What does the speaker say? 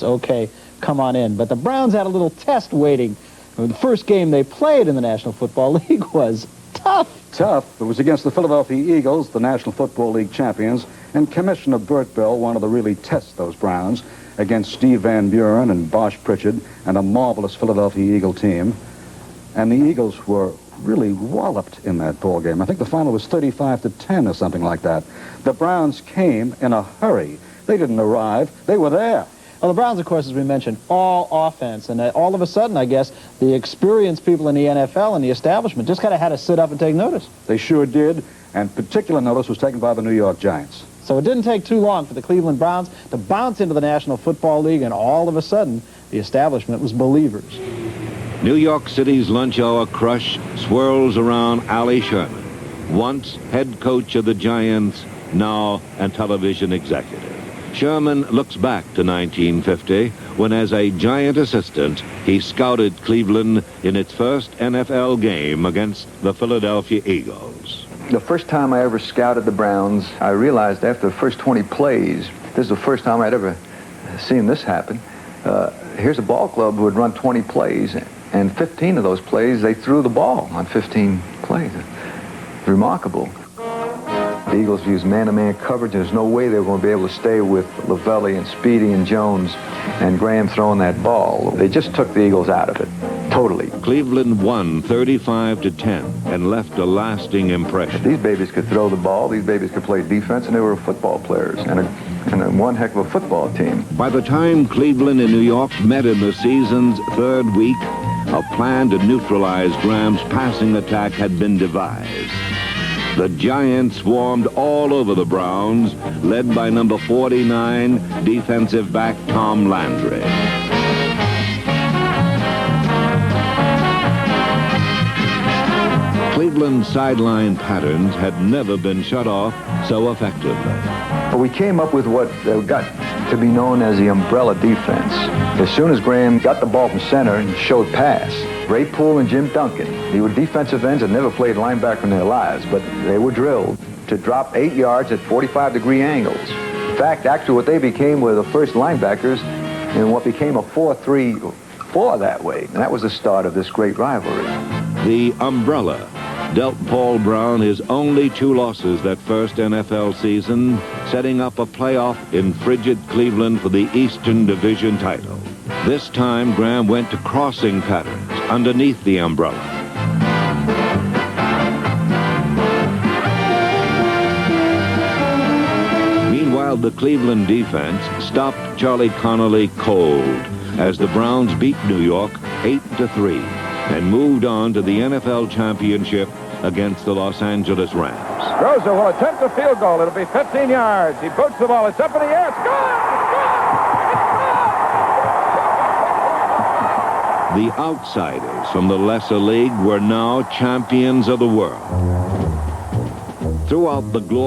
Okay, come on in. But the Browns had a little test waiting. The first game they played in the National Football League was tough. Tough. It was against the Philadelphia Eagles, the National Football League champions, and Commissioner Burt Bell wanted to really test those Browns against Steve Van Buren and Bosh Pritchard and a marvelous Philadelphia Eagle team. And the Eagles were really walloped in that ball game. I think the final was 35-10 or something like that. The Browns came in a hurry. They didn't arrive. They were there. Well, the Browns, of course, as we mentioned, all offense. And all of a sudden, I guess, the experienced people in the NFL and the establishment just kind of had to sit up and take notice. They sure did. And particular notice was taken by the New York Giants. So it didn't take too long for the Cleveland Browns to bounce into the National Football League, and all of a sudden, the establishment was believers. New York City's lunch hour crush swirls around Allie Sherman, once head coach of the Giants, now a television executive. Sherman looks back to 1950, when as a Giant assistant, he scouted Cleveland in its first NFL game against the Philadelphia Eagles. The first time I ever scouted the Browns, I realized after the first 20 plays, this is the first time I'd ever seen this happen. Here's a ball club who had run 20 plays, and 15 of those plays, they threw the ball on 15 plays. Remarkable. The Eagles used man-to-man coverage. There's no way they were going to be able to stay with Lavelli and Speedy and Jones and Graham throwing that ball. They just took the Eagles out of it, totally. Cleveland won 35-10 and left a lasting impression. These babies could throw the ball. These babies could play defense, and they were football players and one heck of a football team. By the time Cleveland and New York met in the season's third week, a plan to neutralize Graham's passing attack had been devised. The Giants swarmed all over the Browns, led by number 49, defensive back Tom Landry. Cleveland's sideline patterns had never been shut off so effectively. But we came up with what got to be known as the umbrella defense. As soon as Graham got the ball from center and showed pass, Ray Poole and Jim Duncan, they were defensive ends that never played linebacker in their lives, but they were drilled to drop 8 yards at 45-degree angles. In fact, actually what they became were the first linebackers in what became a 4-3-4 that way. And that was the start of this great rivalry. The umbrella dealt Paul Brown his only 2 losses that first NFL season, setting up a playoff in frigid Cleveland for the Eastern Division title. This time, Graham went to crossing patterns underneath the umbrella. Meanwhile, the Cleveland defense stopped Charlie Connolly cold as the Browns beat New York 8-3 and moved on to the NFL championship against the Los Angeles Rams. Rosa will attempt a field goal. It'll be 15 yards. He boots the ball. It's up in the air. It's gone! The outsiders from the lesser league were now champions of the world. Throughout the glory